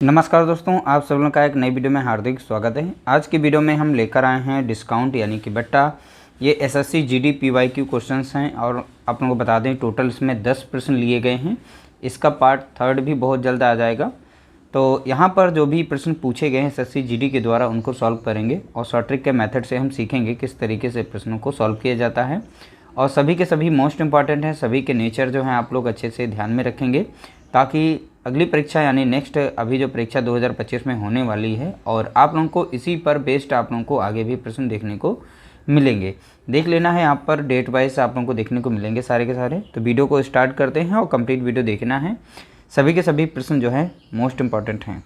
नमस्कार दोस्तों, आप सब लोगों का एक नई वीडियो में हार्दिक स्वागत है। आज की वीडियो में हम लेकर आए हैं डिस्काउंट यानी कि बट्टा। ये एसएससी जीडी पीवाईक्यू क्वेश्चंस हैं और आप लोगों को बता दें टोटल इसमें 10 प्रश्न लिए गए हैं। इसका पार्ट 3 भी बहुत जल्द आ जाएगा। तो यहाँ पर जो भी प्रश्न पूछे गए हैं एसएससी जीडी के द्वारा उनको सॉल्व करेंगे और शॉर्ट ट्रिक के मेथड से हम सीखेंगे किस तरीके से प्रश्नों को सॉल्व किया जाता है। और सभी के सभी मोस्ट इंपॉर्टेंट हैं, सभी के नेचर जो हैं आप लोग अच्छे से ध्यान में रखेंगे ताकि अगली परीक्षा यानी नेक्स्ट अभी जो परीक्षा 2025 में होने वाली है और आप लोगों को इसी पर बेस्ड आप लोगों को आगे भी प्रश्न देखने को मिलेंगे। देख लेना है, यहाँ पर डेट वाइज आप लोगों को देखने को मिलेंगे सारे के सारे। तो वीडियो को स्टार्ट करते हैं और कंप्लीट वीडियो देखना है। सभी के सभी प्रश्न जो है मोस्ट इंपॉर्टेंट हैं।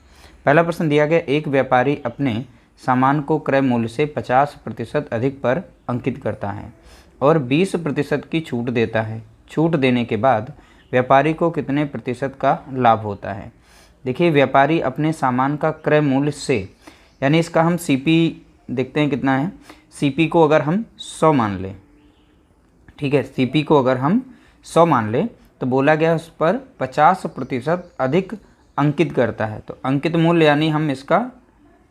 पहला प्रश्न दिया गया, एक व्यापारी अपने सामान को क्रय मूल्य से 50% अधिक पर अंकित करता है और 20% की छूट देता है। छूट देने के बाद व्यापारी को कितने प्रतिशत का लाभ होता है। देखिए, व्यापारी अपने सामान का क्रय मूल्य से यानी इसका हम सीपी देखते हैं कितना है। सीपी को अगर हम 100 मान लें, ठीक है, सीपी को अगर हम 100 मान लें तो बोला गया उस पर 50% अधिक अंकित करता है। तो अंकित मूल्य यानी हम इसका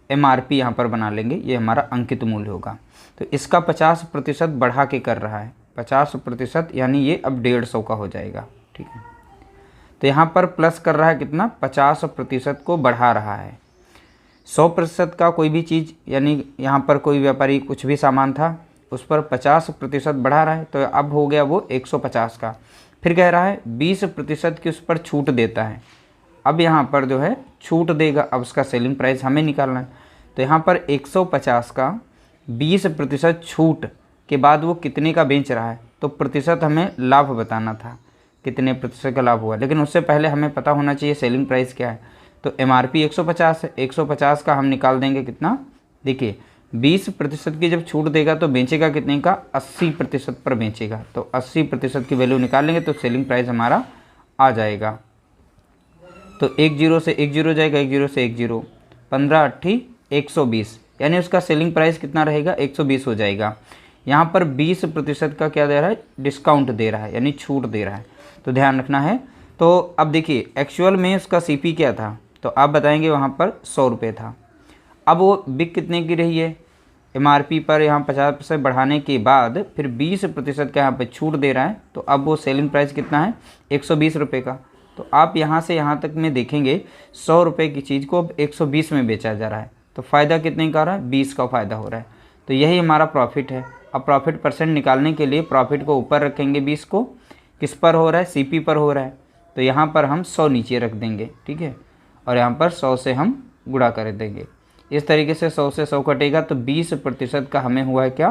एमआरपी यहाँ पर बना लेंगे, ये हमारा अंकित मूल्य होगा। तो इसका 50% बढ़ा के कर रहा है, 50% यानी ये अब 150 का हो जाएगा, ठीक है। तो यहाँ पर प्लस कर रहा है कितना, 50% को बढ़ा रहा है। 100% का कोई भी चीज़ यानी यहाँ पर कोई व्यापारी कुछ भी सामान था उस पर 50% बढ़ा रहा है, तो अब हो गया वो 150 का। फिर कह रहा है 20% की उस पर छूट देता है। अब यहाँ पर जो है छूट देगा, अब उसका सेलिंग प्राइस हमें निकालना है। तो यहाँ पर 150 का 20% छूट के बाद वो कितने का बेच रहा है, तो प्रतिशत हमें लाभ बताना था, कितने प्रतिशत का लाभ हुआ। लेकिन उससे पहले हमें पता होना चाहिए सेलिंग प्राइस क्या है। तो एमआरपी 150 है, 150 का हम निकाल देंगे कितना, देखिए 20% की जब छूट देगा तो बेचेगा कितने का, 80% पर बेचेगा। तो 80% की वैल्यू निकाल लेंगे तो सेलिंग प्राइस हमारा आ जाएगा। तो 10 से 10 जाएगा, 10 से 10, 15 8 120, यानी उसका सेलिंग प्राइस कितना रहेगा, 120 हो जाएगा। यहाँ पर 20% का क्या दे रहा है, डिस्काउंट दे रहा है यानी छूट दे रहा है, तो ध्यान रखना है। तो अब देखिए एक्चुअल में उसका सीपी क्या था, तो आप बताएंगे वहाँ पर 100 रुपये था। अब वो बिक कितने की रही है, एमआरपी पर यहाँ 50% बढ़ाने के बाद फिर 20% का यहाँ पे छूट दे रहा है, तो अब वो सेलिंग प्राइस कितना है, 120 रुपये का। तो आप यहाँ से यहाँ तक में देखेंगे 100 रुपये की चीज़ को अब 120 में बेचा जा रहा है, तो फ़ायदा कितने का रहा है, 20 का फ़ायदा हो रहा है। तो यही हमारा प्रॉफिट है। अब प्रॉफिट परसेंट निकालने के लिए प्रॉफिट को ऊपर रखेंगे, 20 को किस पर हो रहा है, सीपी पर हो रहा है, तो यहाँ पर हम 100 नीचे रख देंगे, ठीक है, और यहाँ पर 100 से हम गुणा कर देंगे। इस तरीके से 100 से 100 कटेगा तो 20% का हमें हुआ है क्या,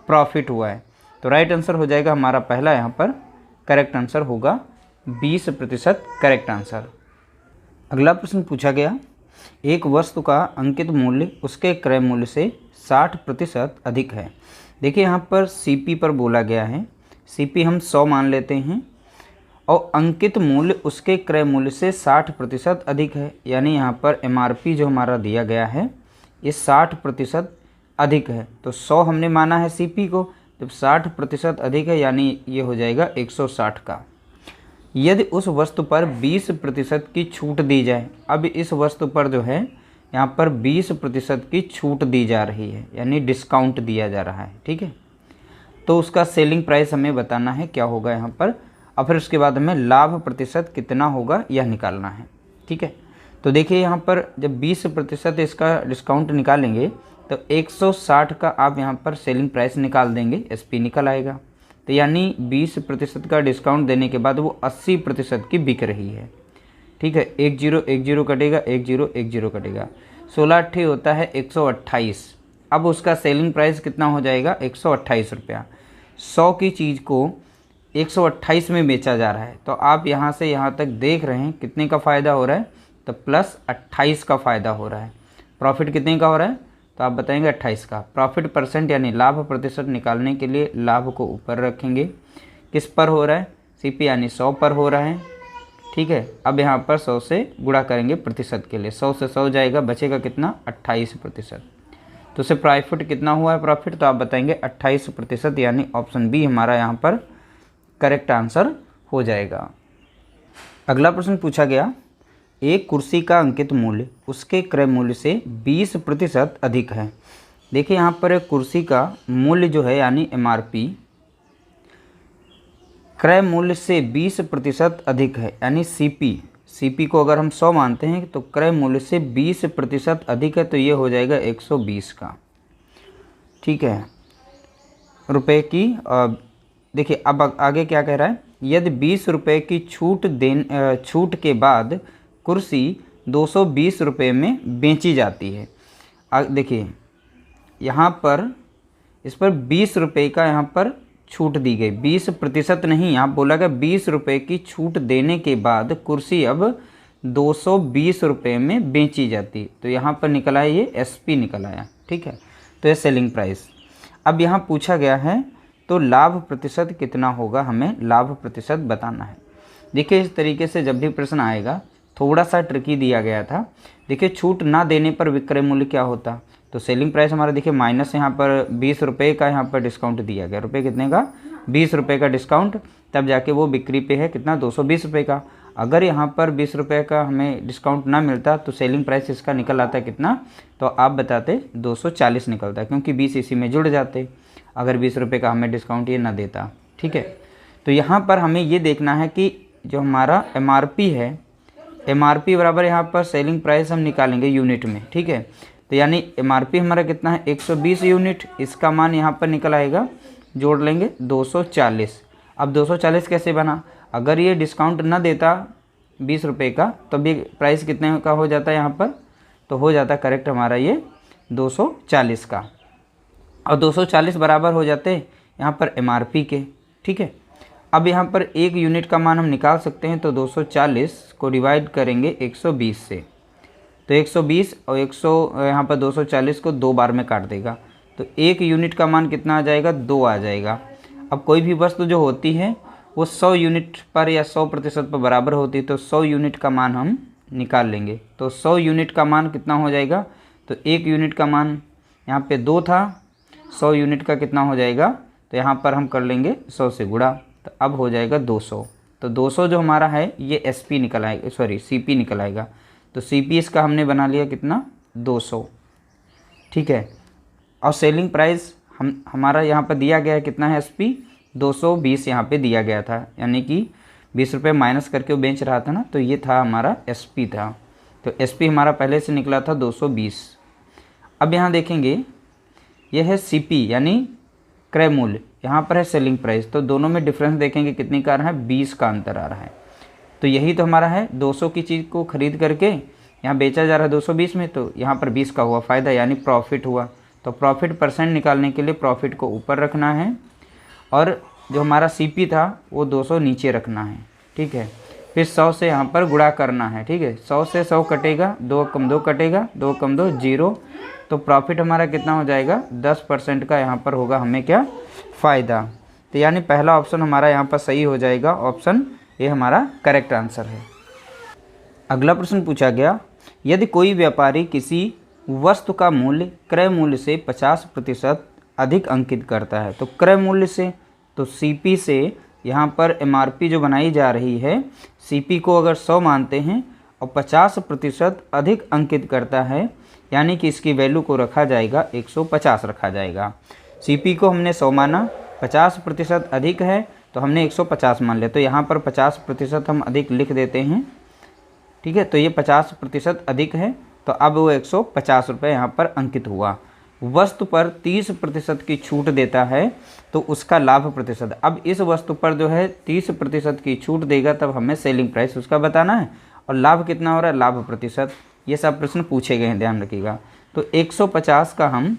प्रॉफिट हुआ है। तो राइट आंसर हो जाएगा हमारा पहला, यहाँ पर करेक्ट आंसर होगा 20% करेक्ट आंसर। अगला प्रश्न पूछा गया, एक वस्तु का अंकित मूल्य उसके क्रय मूल्य से 60% अधिक है। देखिए यहाँ पर सीपी पर बोला गया है, सीपी हम 100 मान लेते हैं और अंकित मूल्य उसके क्रय मूल्य से 60% अधिक है, यानी यहाँ पर एमआरपी जो हमारा दिया गया है ये 60% अधिक है। तो 100 हमने माना है सीपी को, जब 60% अधिक है यानी ये हो जाएगा 160 का। यदि उस वस्तु पर 20% की छूट दी जाए, अब इस वस्तु पर जो है यहाँ पर 20% की छूट दी जा रही है यानी डिस्काउंट दिया जा रहा है, ठीक है। तो उसका सेलिंग प्राइस हमें बताना है क्या होगा यहाँ पर, और फिर उसके बाद हमें लाभ प्रतिशत कितना होगा यह निकालना है, ठीक है। तो देखिए यहाँ पर जब 20% इसका डिस्काउंट निकालेंगे तो 160 का आप यहाँ पर सेलिंग प्राइस निकाल देंगे, एसपी निकल आएगा। तो यानी 20% का डिस्काउंट देने के बाद वो 80% की बिक रही है, ठीक है। 10 कटेगा, 10 कटेगा, 16 8 होता है 128। अब उसका सेलिंग प्राइस कितना हो जाएगा, 128 रुपया। 100 की चीज़ को 128 में बेचा जा रहा है, तो आप यहाँ से यहाँ तक देख रहे हैं कितने का फ़ायदा हो रहा है, तो प्लस 28 का फ़ायदा हो रहा है। प्रॉफिट कितने का हो रहा है, तो आप बताएंगे 28 का। प्रॉफिट परसेंट यानी लाभ प्रतिशत निकालने के लिए लाभ को ऊपर रखेंगे, किस पर हो रहा है, सीपी यानी 100 पर हो रहा है, ठीक है। अब यहाँ पर 100 से गुणा करेंगे प्रतिशत के लिए, 100 से 100 जाएगा, बचेगा कितना, 28%। तो उससे प्रॉफिट कितना हुआ है प्रॉफिट, तो आप बताएंगे 28%, यानी ऑप्शन बी हमारा यहाँ पर करेक्ट आंसर हो जाएगा। अगला प्रश्न पूछा गया, एक कुर्सी का अंकित मूल्य उसके क्रय मूल्य से 20% अधिक है। देखिए यहाँ पर एक कुर्सी का मूल्य जो है यानी MRP क्रय मूल्य से 20% अधिक है, यानी CP को अगर हम 100 मानते हैं तो क्रय मूल्य से 20% अधिक है, तो ये हो जाएगा 120 का। ठीक है, रुपए की। देखिए अब आगे क्या कह रहा है, यदि 20 रुपये की छूट के बाद कुर्सी 220 रुपये में बेची जाती है। देखिए यहाँ पर इस पर 20 रुपये का यहाँ पर छूट दी गई, 20% नहीं, यहाँ बोला गया 20 रुपये की छूट देने के बाद कुर्सी अब 220 रुपये में बेची जाती, तो यहाँ पर निकला है ये SP निकल आया। ठीक है, तो ये सेलिंग प्राइस। अब यहाँ पूछा गया है तो लाभ प्रतिशत कितना होगा, हमें लाभ प्रतिशत बताना है। देखिए इस तरीके से जब भी प्रश्न आएगा, थोड़ा सा ट्रिकी दिया गया था। देखिए छूट ना देने पर विक्रय मूल्य क्या होता, तो सेलिंग प्राइस हमारा देखिए माइनस यहाँ पर 20 रुपये का यहाँ पर डिस्काउंट दिया गया, रुपये कितने का, 20 रुपये का डिस्काउंट, तब जाके वो बिक्री पे है कितना, 220 रुपये का। अगर यहाँ पर 20 रुपये का हमें डिस्काउंट ना मिलता तो सेलिंग प्राइस इसका निकल आता है कितना, तो आप बताते 240 निकलता, क्योंकि 20 इसी में जुड़ जाते अगर 20 रुपये का हमें डिस्काउंट ये ना देता। ठीक है, तो यहाँ पर हमें ये देखना है कि जो हमारा MRP है, MRP बराबर यहाँ पर सेलिंग प्राइस हम निकालेंगे यूनिट में। ठीक है, तो यानी MRP हमारा कितना है 120 यूनिट, इसका मान यहाँ पर निकल आएगा, जोड़ लेंगे 240। अब 240 कैसे बना, अगर ये डिस्काउंट ना देता 20 रुपये का तो भी प्राइस कितने का हो जाता है यहाँ पर, तो हो जाता करेक्ट हमारा ये 240 का, और 240 बराबर हो जाते यहाँ पर MRP के। ठीक है, अब यहाँ पर एक यूनिट का मान हम निकाल सकते हैं, तो 240 को डिवाइड करेंगे 120 से, तो 120 और 100 यहाँ पर 240 को 2 बार में काट देगा, तो एक यूनिट का मान कितना आ जाएगा, 2 आ जाएगा। अब कोई भी वस्तु जो होती है वो 100 यूनिट पर या 100% पर बराबर होती है, तो 100 यूनिट का मान हम निकाल लेंगे, तो 100 यूनिट का मान कितना हो जाएगा, तो एक यूनिट का मान यहाँ पे 2 था, 100 यूनिट का कितना हो जाएगा, तो यहाँ पर हम कर लेंगे 100 से गुणा, तो अब हो जाएगा 200। तो 200 जो हमारा है ये SP निकल आएगा, सॉरी CP निकल आएगा, तो CP इसका हमने बना लिया कितना, 200। ठीक है, और सेलिंग प्राइस हमारा यहाँ पर दिया गया है कितना है, SP 220 यहाँ पे दिया गया था, यानी कि 20 रुपये माइनस करके वो बेच रहा था ना, तो ये था हमारा SP था, तो SP हमारा पहले से निकला था 220। अब यहाँ देखेंगे ये है CP यानी क्रय मूल्य, यहाँ पर है सेलिंग प्राइस, तो दोनों में डिफरेंस देखेंगे कितनी का आ रहा है, 20 का अंतर आ रहा है। तो यही तो हमारा है, 200 की चीज़ को खरीद करके यहाँ बेचा जा रहा है 220 में, तो यहाँ पर 20 का हुआ फ़ायदा यानी प्रॉफिट हुआ। तो प्रॉफिट परसेंट निकालने के लिए प्रॉफिट को ऊपर रखना है, और जो हमारा CP था वो 200 नीचे रखना है। ठीक है, फिर 100 से यहाँ पर गुणा करना है। ठीक है, 100 से 100 कटेगा, 2 कम 2 कटेगा, 2 कम 2 0, तो प्रॉफिट हमारा कितना हो जाएगा, 10% का यहाँ पर होगा हमें क्या, फ़ायदा। तो यानी पहला ऑप्शन हमारा यहाँ पर सही हो जाएगा, ऑप्शन ये हमारा करेक्ट आंसर है। अगला प्रश्न पूछा गया, यदि कोई व्यापारी किसी वस्तु का मूल्य क्रय मूल्य से 50% अधिक अंकित करता है, तो क्रय मूल्य से, तो CP से यहाँ पर MRP जो बनाई जा रही है, CP को अगर 100 मानते हैं और 50% अधिक अंकित करता है, यानी कि इसकी वैल्यू को रखा जाएगा 150 रखा जाएगा। CP को हमने 100 माना, 50% अधिक है तो हमने 150 मान लिया, तो यहाँ पर 50% हम अधिक लिख देते हैं। ठीक है, तो ये 50% अधिक है, तो अब वो 150 रुपये यहाँ पर अंकित हुआ। वस्तु पर 30% की छूट देता है तो उसका लाभ प्रतिशत, अब इस वस्तु पर जो है 30% की छूट देगा तब हमें सेलिंग प्राइस उसका बताना है, और लाभ कितना हो रहा है, लाभ प्रतिशत। ये सब प्रश्न पूछे गए हैं, ध्यान रखिएगा। तो 150 का हम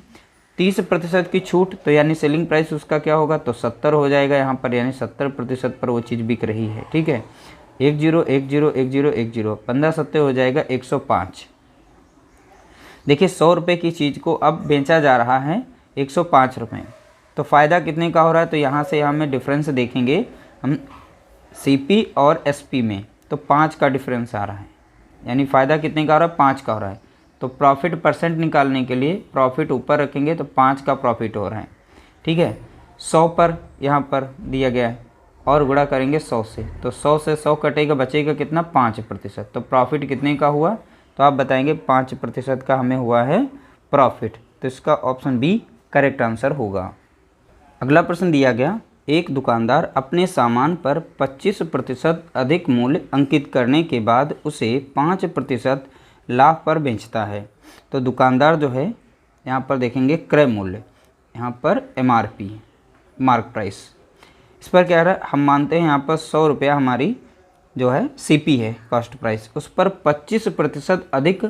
30% की छूट, तो यानी सेलिंग प्राइस उसका क्या होगा, तो 70 हो जाएगा यहाँ पर, यानी 70% पर वो चीज़ बिक रही है। ठीक है, 10 10 10 10, 15 सत्ते हो जाएगा 105। देखिए 100 रुपये की चीज़ को अब बेचा जा रहा है 105 रुपये, तो फ़ायदा कितने का हो रहा है, तो यहाँ से हमें डिफरेंस देखेंगे हम CP और SP में, तो 5 का डिफरेंस आ रहा है, यानी फ़ायदा कितने का हो रहा है, 5 का हो रहा है। तो प्रॉफिट परसेंट निकालने के लिए प्रॉफिट ऊपर रखेंगे, तो 5 का प्रॉफिट हो रहा है। ठीक है, 100 पर यहाँ पर दिया गया है और गुणा करेंगे 100 से, तो 100 से 100 कटेगा, बचेगा कितना 5%। तो प्रॉफिट कितने का हुआ, तो आप बताएंगे 5% का हमें हुआ है प्रॉफिट। तो इसका ऑप्शन बी करेक्ट आंसर होगा। अगला प्रश्न दिया गया, एक दुकानदार अपने सामान पर 25% अधिक मूल्य अंकित करने के बाद उसे 5% लाभ पर बेचता है। तो दुकानदार जो है यहाँ पर देखेंगे क्रय मूल्य, यहाँ पर MRP मार्क प्राइस, इस पर क्या है, हम मानते हैं यहाँ पर 100 रुपया हमारी जो है CP है कॉस्ट प्राइस, उस पर 25% अधिक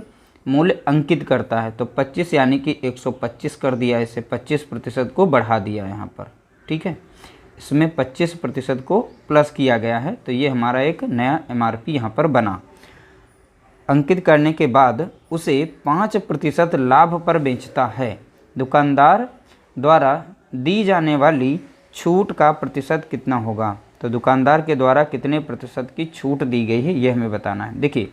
मूल्य अंकित करता है। तो 25 यानी कि 125 कर दिया, इसे 25% को बढ़ा दिया यहाँ पर, ठीक है, इसमें 25% को प्लस किया गया है। तो ये हमारा एक नया MRP यहाँ पर बना। अंकित करने के बाद उसे 5% लाभ पर बेचता है। दुकानदार द्वारा दी जाने वाली छूट का प्रतिशत कितना होगा। तो दुकानदार के द्वारा कितने प्रतिशत की छूट दी गई है, ये हमें बताना है। देखिए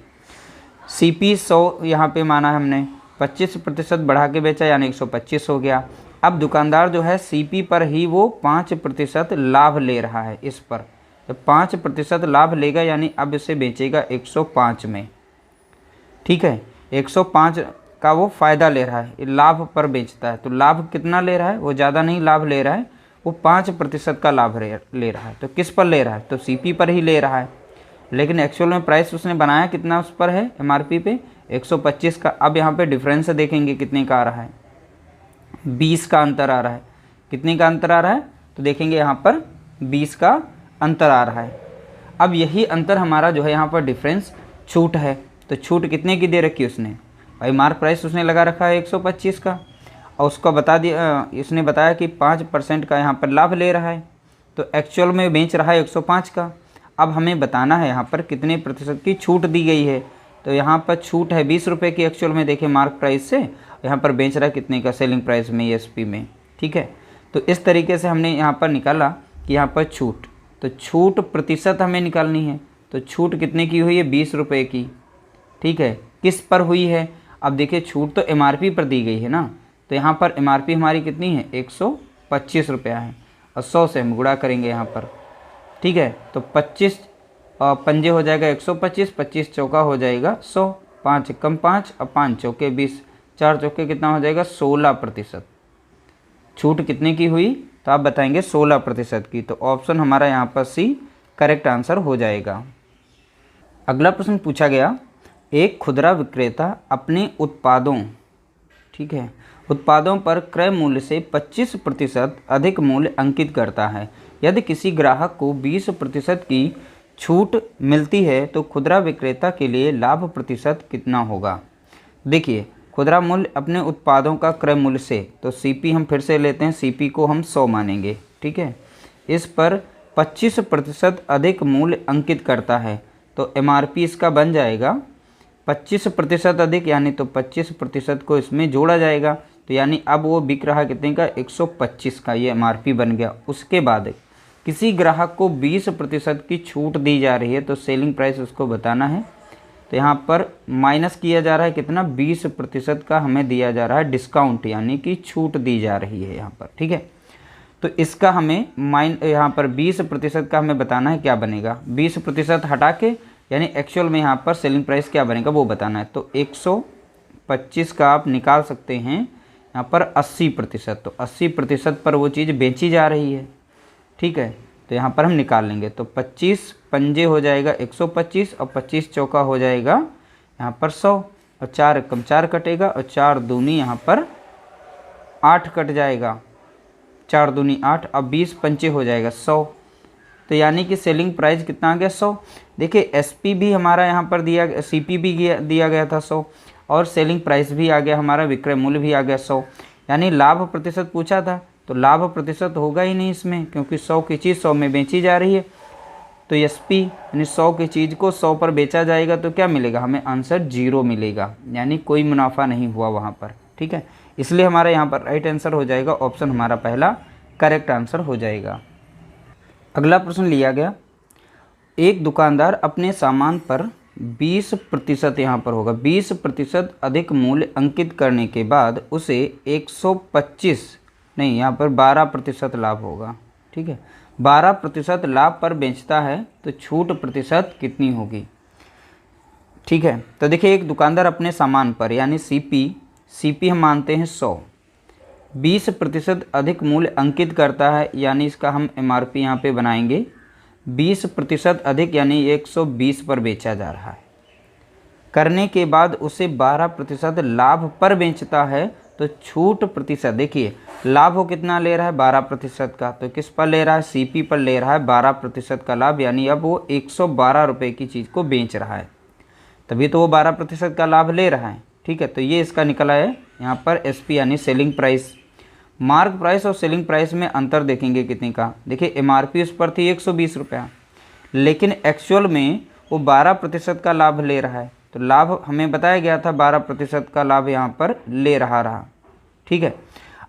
CP 100 यहाँ पे माना है हमने, 25% बढ़ा के बेचा यानी 125 हो गया। अब दुकानदार जो है CP पर ही वो 5% लाभ ले रहा है इस पर, तो 5% लाभ लेगा यानी अब इसे बेचेगा 105 में, ठीक है, 105 का वो फ़ायदा ले रहा है, लाभ पर बेचता है। तो लाभ कितना ले रहा है, वो ज़्यादा नहीं लाभ ले रहा है, वो 5% का लाभ ले रहा है। तो किस पर ले रहा है, तो CP पर ही ले रहा है, लेकिन एक्चुअल में प्राइस उसने बनाया कितना उस पर है MRP पे 125 का। अब यहाँ पे डिफरेंस देखेंगे कितने का आ रहा है, 20 का अंतर आ रहा है। कितने का अंतर आ रहा है, तो देखेंगे यहाँ पर 20 का अंतर आ रहा है। अब यही अंतर हमारा जो है यहाँ पर डिफरेंस छूट है। तो छूट कितने की दे रखी है उसने, भाई मार्क प्राइस उसने लगा रखा है 125 का, और उसको बता दिया, इसने बताया कि 5% का यहाँ पर लाभ ले रहा है, तो एक्चुअल में बेच रहा है 105 का। अब हमें बताना है यहाँ पर कितने प्रतिशत की छूट दी गई है। तो यहाँ पर छूट है 20 रुपये की एक्चुअल में, देखिए मार्क प्राइस से, यहाँ पर बेच रहा है कितने का, सेलिंग प्राइस में ESP में, ठीक है। तो इस तरीके से हमने यहाँ पर निकाला कि यहाँ पर छूट, तो छूट प्रतिशत हमें निकालनी है। तो छूट कितने की हुई है, 20 रुपये की, ठीक है, किस पर हुई है। अब देखिए छूट तो MRP पर दी गई है ना, तो यहाँ पर MRP हमारी कितनी है 125 रुपया है, और 100 से हम गुणा करेंगे यहाँ पर, ठीक है। तो 25 पंजे हो जाएगा 125, 25 चौका हो जाएगा 100, 5 कम 5 और 5 चौके 20, 4 चौके कितना हो जाएगा 16%। छूट कितने की हुई, तो आप बताएंगे 16% की। तो ऑप्शन हमारा यहाँ पर C करेक्ट आंसर हो जाएगा। अगला प्रश्न पूछा गया, एक खुदरा विक्रेता अपने उत्पादों, ठीक है, उत्पादों पर क्रय मूल्य से 25% अधिक मूल्य अंकित करता है। यदि किसी ग्राहक को 20% की छूट मिलती है तो खुदरा विक्रेता के लिए लाभ प्रतिशत कितना होगा। देखिए खुदरा मूल्य अपने उत्पादों का क्रय मूल्य से, तो CP हम फिर से लेते हैं, CP को हम 100 मानेंगे, ठीक है, इस पर 25% अधिक मूल्य अंकित करता है। तो MRP इसका बन जाएगा 25% अधिक, यानी तो 25% को इसमें जोड़ा जाएगा, तो यानी अब वो बिक रहा कितने का 125 का, ये MRP बन गया। उसके बाद किसी ग्राहक को 20% की छूट दी जा रही है, तो सेलिंग प्राइस उसको बताना है। तो यहाँ पर माइनस किया जा रहा है कितना, 20% का हमें दिया जा रहा है डिस्काउंट, यानी कि छूट दी जा रही है यहाँ पर, ठीक है। तो इसका हमें यहाँ पर 20% का हमें बताना है क्या बनेगा, 20% हटा के यानी एक्चुअल में यहाँ पर सेलिंग प्राइस क्या बनेगा वो बताना है। तो 125 का आप निकाल सकते हैं यहाँ पर 80%, तो 80% पर वो चीज़ बेची जा रही है, ठीक है। तो यहाँ पर हम निकाल लेंगे, तो 25 पंजे हो जाएगा 125 और 25 चौका हो जाएगा यहाँ पर 100, और 4 कम 4 कटेगा, और 4 दूनी यहाँ पर 8 कट जाएगा, 4 दूनी 8 और 20 पंचे हो जाएगा 100। तो यानी कि सेलिंग प्राइस कितना आ गया 100। देखिए SP भी हमारा यहाँ पर दिया, CP भी दिया गया था 100, और सेलिंग प्राइस भी आ गया हमारा, विक्रय मूल्य भी आ गया 100। यानी लाभ प्रतिशत पूछा था, तो लाभ प्रतिशत होगा ही नहीं इसमें, क्योंकि 100 की चीज़ 100 में बेची जा रही है। तो SP यानी 100 की चीज़ को 100 पर बेचा जाएगा, तो क्या मिलेगा हमें, आंसर 0 मिलेगा, यानी कोई मुनाफा नहीं हुआ वहाँ पर, ठीक है। इसलिए हमारा यहाँ पर राइट आंसर हो जाएगा, ऑप्शन हमारा पहला करेक्ट आंसर हो जाएगा। अगला प्रश्न लिया गया, एक दुकानदार अपने सामान पर 20% यहाँ पर होगा 20% अधिक मूल्य अंकित करने के बाद उसे 125 नहीं, यहाँ पर 12% लाभ होगा, ठीक है। 12% लाभ पर बेचता है तो छूट प्रतिशत कितनी होगी। ठीक है, तो देखिए एक दुकानदार अपने सामान पर यानी सीपी हम मानते हैं 100, 20% अधिक मूल्य अंकित करता है, यानी इसका हम एमआरपी यहाँ पे बनाएंगे 20% अधिक, यानी 120 पर बेचा जा रहा है। करने के बाद उसे 12% लाभ पर बेचता है तो छूट प्रतिशत, देखिए लाभ वो कितना ले रहा है 12% का, तो किस पर ले रहा है, सीपी पर ले रहा है 12% का लाभ, यानी अब वो 112 रुपये की चीज़ को बेच रहा है, तभी तो वो 12% का लाभ ले रहा है। ठीक है, तो ये इसका निकला है यहाँ पर एसपी यानी सेलिंग प्राइस। मार्क प्राइस और सेलिंग प्राइस में अंतर देखेंगे कितने का। देखिए एमआरपी उस पर थी 120 रुपया, लेकिन एक्चुअल में वो 12% का लाभ ले रहा है, तो लाभ हमें बताया गया था 12% का लाभ यहाँ पर ले रहा। ठीक है,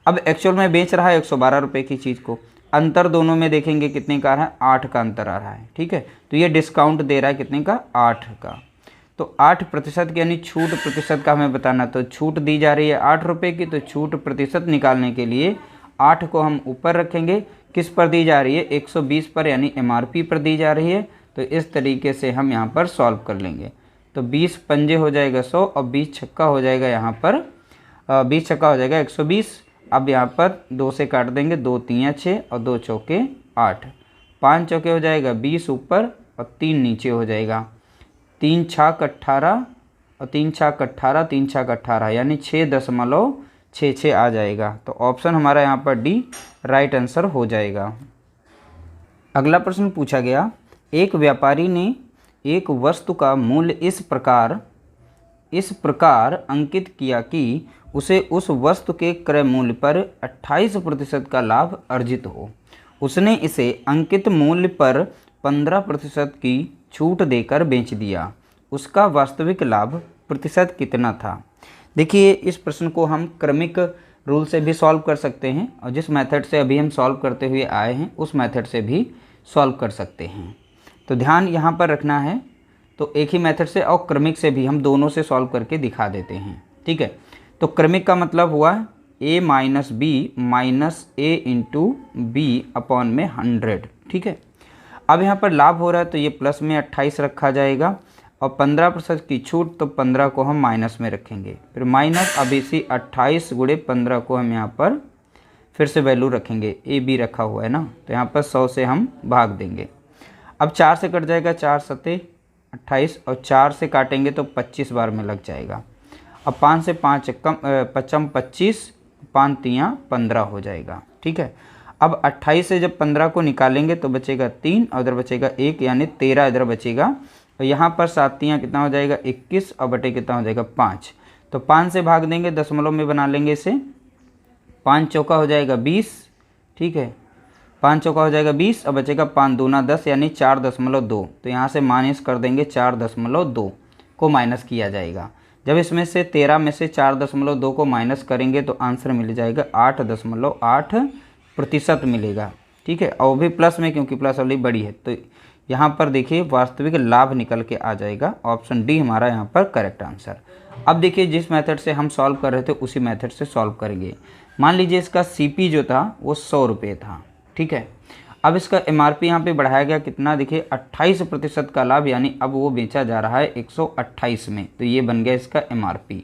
अब एक्चुअल में बेच रहा है 112 रुपये की चीज़ को, अंतर दोनों में देखेंगे कितने का है, 8 का अंतर आ रहा है। ठीक है, तो ये डिस्काउंट दे रहा है कितने का, 8 का, तो 8% की यानी छूट प्रतिशत का हमें बताना, तो छूट दी जा रही है 8 रुपये की, तो छूट प्रतिशत निकालने के लिए 8 को हम ऊपर रखेंगे, किस पर दी जा रही है 120 पर, यानी एमआरपी पर दी जा रही है। तो इस तरीके से हम यहाँ पर सॉल्व कर लेंगे, तो 20 पंजे हो जाएगा 100 और 20 छक्का हो जाएगा यहाँ पर 20 छक्का हो जाएगा 120। अब यहाँ पर 2 से काट देंगे, 2 तियाँ 6 और 2 चौके 8, 5 चौके हो जाएगा 20 ऊपर और 3 नीचे हो जाएगा, 3 छाक 18 और 3 छाक 18, 3 छाक 18 यानी 6.66 आ जाएगा। तो ऑप्शन हमारा यहाँ पर डी राइट आंसर हो जाएगा। अगला प्रश्न पूछा गया, एक व्यापारी ने एक वस्तु का मूल्य इस प्रकार अंकित किया कि उसे उस वस्तु के क्रय मूल्य पर 28% का लाभ अर्जित हो। उसने इसे अंकित मूल्य पर 15% की छूट देकर बेच दिया। उसका वास्तविक लाभ प्रतिशत कितना था। देखिए इस प्रश्न को हम क्रमिक रूल से भी सॉल्व कर सकते हैं और जिस मेथड से अभी हम सॉल्व करते हुए आए हैं उस मेथड से भी सॉल्व कर सकते हैं। तो ध्यान यहाँ पर रखना है, तो एक ही मेथड से और क्रमिक से भी हम दोनों से सॉल्व करके दिखा देते हैं। ठीक है, तो क्रमिक का मतलब हुआ a minus B minus A into B upon में 100। ठीक है, अब यहाँ पर लाभ हो रहा है तो ये प्लस में 28 रखा जाएगा और 15% की छूट, तो 15 को हम माइनस में रखेंगे, फिर माइनस, अब इसी 28 गुणे 15 को हम यहाँ पर फिर से वैल्यू रखेंगे, ए बी रखा हुआ है ना, तो यहाँ पर 100 से हम भाग देंगे। अब 4 से कट जाएगा, 4 सते 28 और 4 से काटेंगे तो 25 बार में लग जाएगा। अब 5 से 5 कम 55 25, 5 तियाँ 15 हो जाएगा। ठीक है, अब 28 से जब 15 को निकालेंगे तो बचेगा 3 और इधर बचेगा 1 यानी 13 इधर बचेगा, और यहाँ पर 7 तियाँ कितना हो जाएगा 21 और बटे कितना हो जाएगा 5, तो 5 से भाग देंगे, दशमलव में बना लेंगे इसे, 5 चौका हो जाएगा 20। ठीक है, 5 चौका हो जाएगा 20 और बचेगा 5 दूना 10 यानी 4.2, तो यहाँ से माइनस कर देंगे, 4.2 को माइनस किया जाएगा। जब इसमें से 13 में से 4.2 को माइनस करेंगे तो आंसर मिल जाएगा 8.8% मिलेगा। ठीक है, और भी प्लस में क्योंकि प्लस वाली बड़ी है, तो यहाँ पर देखिए वास्तविक लाभ निकल के आ जाएगा। ऑप्शन डी हमारा यहाँ पर करेक्ट आंसर। अब देखिए जिस मेथड से हम सॉल्व कर रहे थे उसी मेथड से सॉल्व करेंगे। मान लीजिए इसका सीपी जो था वो 100 रुपये था। ठीक है, अब इसका एमआरपी यहाँ पे बढ़ाया गया कितना, देखिए 28% का लाभ, यानी अब वो बेचा जा रहा है 128 में, तो ये बन गया इसका एमआरपी।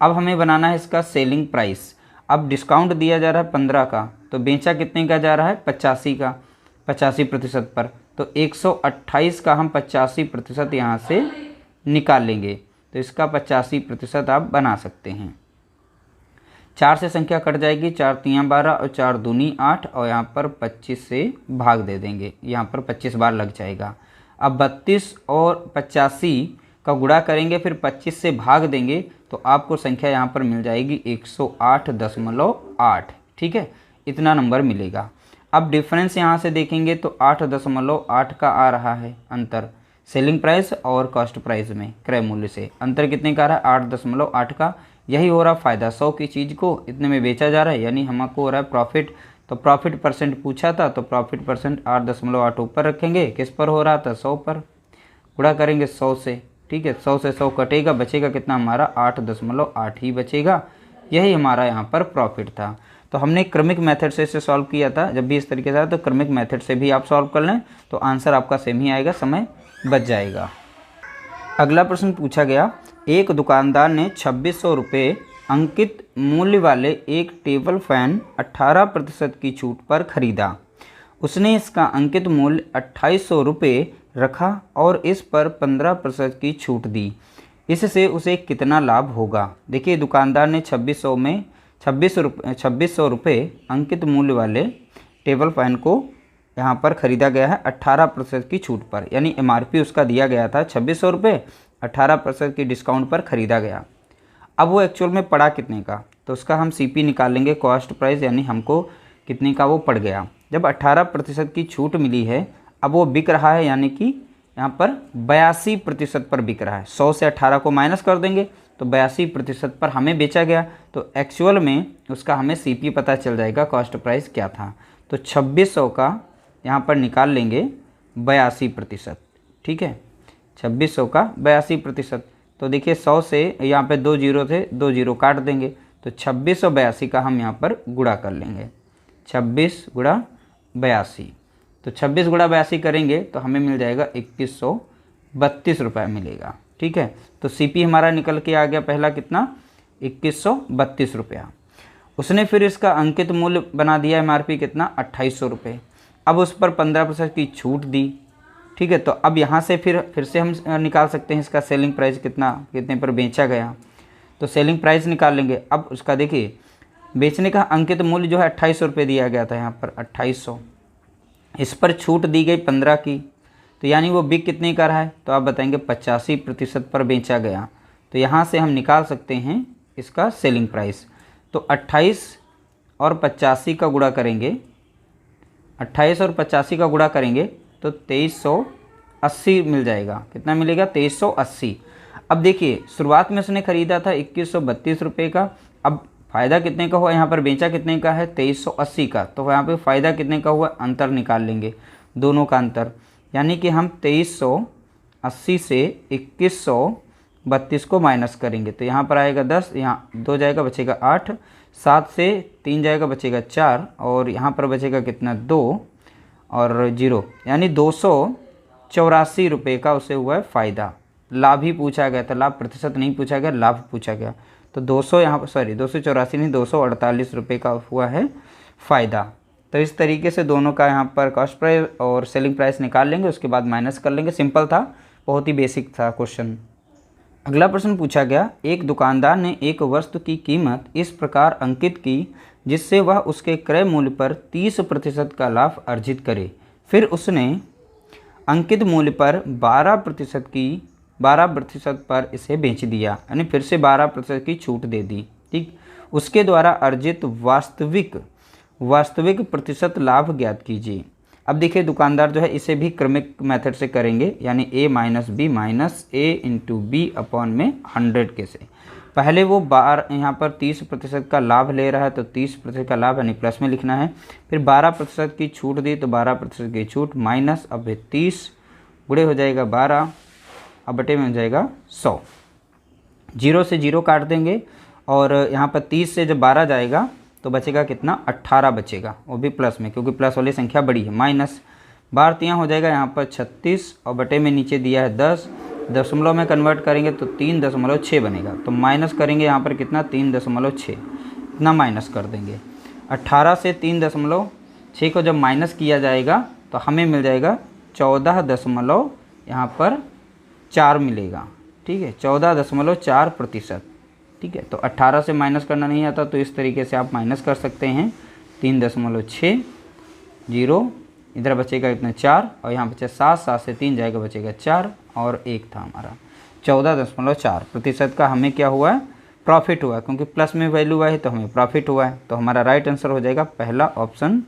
अब हमें बनाना है इसका सेलिंग प्राइस। अब डिस्काउंट दिया जा रहा है 15 का, तो बेचा कितने का जा रहा है 85 का, 85% पर, तो 128 का हम 85% यहाँ से निकाल लेंगे, तो इसका 85% आप बना सकते हैं। 4 से संख्या कट जाएगी, 4 तियाँ 12 और 4 दूनी 8 और यहाँ पर 25 से भाग दे देंगे, यहाँ पर 25 बार लग जाएगा। अब 32 और 85 का गुणा करेंगे, फिर 25 से भाग देंगे, तो आपको संख्या यहाँ पर मिल जाएगी 108.8। ठीक है, इतना नंबर मिलेगा। अब डिफरेंस यहाँ से देखेंगे तो 8.8 का आ रहा है अंतर, सेलिंग प्राइस और कॉस्ट प्राइस में क्रय मूल्य से अंतर कितने का आ रहा है 8.8 का। यही हो रहा फ़ायदा, 100 की चीज़ को इतने में बेचा जा रहा है, यानी हमको हो रहा है प्रॉफिट। तो प्रॉफिट परसेंट पूछा था, तो प्रॉफिट परसेंट 8.8 ऊपर रखेंगे, किस पर हो रहा था 100 पर, गुणा करेंगे 100 से। ठीक है, 100 से 100 कटेगा, बचेगा कितना हमारा 8.8 ही बचेगा। यही हमारा यहाँ पर प्रॉफिट था। तो हमने क्रमिक मेथड से इसे सॉल्व किया था। जब भी इस तरीके से आया तो क्रमिक मेथड से भी आप सॉल्व कर लें तो आंसर आपका सेम ही आएगा, समय बच जाएगा। अगला प्रश्न पूछा गया, एक दुकानदार ने 2600 रुपये अंकित मूल्य वाले एक टेबल फैन 18% की छूट पर खरीदा। उसने इसका अंकित मूल्य 2800 रुपये रखा और इस पर 15% की छूट दी। इससे उसे कितना लाभ होगा? देखिए, दुकानदार ने 2600 रुपये अंकित मूल्य वाले टेबल फैन को यहाँ पर ख़रीदा गया है 18% की छूट पर, यानी MRP उसका दिया गया था 2600 रुपये, 18% की डिस्काउंट पर ख़रीदा गया। अब वो एक्चुअल में पड़ा कितने का, तो उसका हम CP निकाल लेंगे, कॉस्ट प्राइस, यानी हमको कितने का वो पड़ गया। जब 18% की छूट मिली है, अब वो बिक रहा है, यानी कि यहाँ पर 82% पर बिक रहा है। 100 से 18 को माइनस कर देंगे तो 82% पर हमें बेचा गया, तो एक्चुअल में उसका हमें CP पता चल जाएगा, कॉस्ट प्राइस क्या था। तो 2600 का यहाँ पर निकाल लेंगे 82%, ठीक है, 2600 का 82%। तो देखिए 100 से यहाँ पे 2 जीरो थे, 2 जीरो काट देंगे, तो 2682 का हम यहाँ पर गुणा कर लेंगे, 26 गुणा 82। तो 26 गुणा 82 करेंगे तो हमें मिल जाएगा 2132 रुपये मिलेगा, ठीक है। तो CP हमारा निकल के आ गया पहला कितना, 2132 रुपया। उसने फिर इसका अंकित मूल्य बना दिया MRP कितना, 2800 रुपये। अब उस पर 15% की छूट दी, ठीक है। तो अब यहाँ से फिर से हम निकाल सकते हैं इसका सेलिंग प्राइस कितने पर बेचा गया, तो सेलिंग प्राइस निकाल लेंगे। अब उसका देखिए बेचने का अंकित मूल्य जो है 2800 रुपये दिया गया था, यहाँ पर 2800, इस पर छूट दी गई 15 की, तो यानी वो बिक कितने का रहा है, तो आप बताएंगे 85% पर बेचा गया। तो यहाँ से हम निकाल सकते हैं इसका सेलिंग प्राइस। तो 28 और 85 का गुणा करेंगे, 28 और 85 का गुणा करेंगे तो 2380 मिल जाएगा। कितना मिलेगा, 2380। अब देखिए शुरुआत में उसने ख़रीदा था 2132 रुपये का, अब फ़ायदा कितने का हुआ, यहाँ पर बेचा कितने का है, 2380 का, तो यहाँ पे फ़ायदा कितने का हुआ, अंतर निकाल लेंगे, दोनों का अंतर, यानी कि हम 2380 से 2132 को माइनस करेंगे तो यहाँ पर आएगा 10, यहाँ 2 जाएगा बचेगा 8, 7 से 3 जाएगा बचेगा 4, और यहाँ पर बचेगा कितना, 2 और 0, यानी 284 रुपये का उसे हुआ है फ़ायदा। लाभ ही पूछा गया था, लाभ प्रतिशत नहीं पूछा गया, लाभ पूछा गया। तो 200 यहाँ पर 284 नहीं 248 रुपये का हुआ है फ़ायदा। तो इस तरीके से दोनों का यहाँ पर कॉस्ट प्राइस और सेलिंग प्राइस निकाल लेंगे, उसके बाद माइनस कर लेंगे। सिंपल था, बहुत ही बेसिक था क्वेश्चन। अगला प्रश्न पूछा गया, एक दुकानदार ने एक वस्तु की कीमत इस प्रकार अंकित की जिससे वह उसके क्रय मूल्य पर 30% का लाभ अर्जित करे। फिर उसने अंकित मूल्य पर 12% पर इसे बेच दिया, यानी फिर से 12% की छूट दे दी, ठीक। उसके द्वारा अर्जित वास्तविक प्रतिशत लाभ ज्ञात कीजिए। अब देखिए दुकानदार जो है इसे भी क्रमिक मेथड से करेंगे, यानी A minus B minus A into B upon में 100 के से। पहले वो यहाँ पर 30% का लाभ ले रहा है, तो 30% का लाभ यानी प्लस में लिखना है। फिर 12% की छूट दी तो 12% की छूट माइनस, अब 30 गुणे हो जाएगा 12, अब बटे में हो जाएगा 100। 0 से 0 काट देंगे और यहाँ पर 30 से जब 12 जाएगा तो बचेगा कितना, 18 बचेगा, वो भी प्लस में क्योंकि प्लस वाली संख्या बड़ी है। माइनस 12 हो जाएगा यहाँ पर 36 और बटे में नीचे दिया है 10, दशमलव में कन्वर्ट करेंगे तो 3.6 बनेगा। तो माइनस करेंगे यहाँ पर कितना, 3.6, इतना माइनस कर देंगे। 18 से 3.6 को जब माइनस किया जाएगा तो हमें मिल जाएगा 14 यहाँ पर 4 मिलेगा, ठीक है, 14.4%, ठीक है। तो 18 से माइनस करना नहीं आता तो इस तरीके से आप माइनस कर सकते हैं। 3.6, 0, इधर बचेगा इतना 4 और यहाँ बचे 7, 7 से 3 जाएगा बचेगा 4 और 1 था हमारा। 14.4% का हमें क्या हुआ है, प्रॉफिट हुआ है, क्योंकि प्लस में वैल्यू हुआ है तो हमें प्रॉफिट हुआ है। तो हमारा राइट आंसर हो जाएगा पहला ऑप्शन,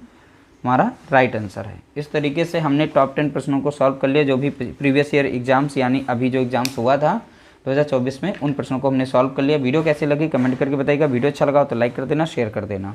हमारा राइट आंसर है। इस तरीके से हमने टॉप 10 प्रश्नों को सॉल्व कर लिया, जो भी प्रीवियस ईयर एग्जाम्स यानी अभी जो एग्जाम्स हुआ था 2024 में, उन प्रश्नों को हमने सॉल्व कर लिया। वीडियो कैसे लगी कमेंट करके बताइएगा। वीडियो अच्छा लगा हो तो लाइक कर देना, शेयर कर देना।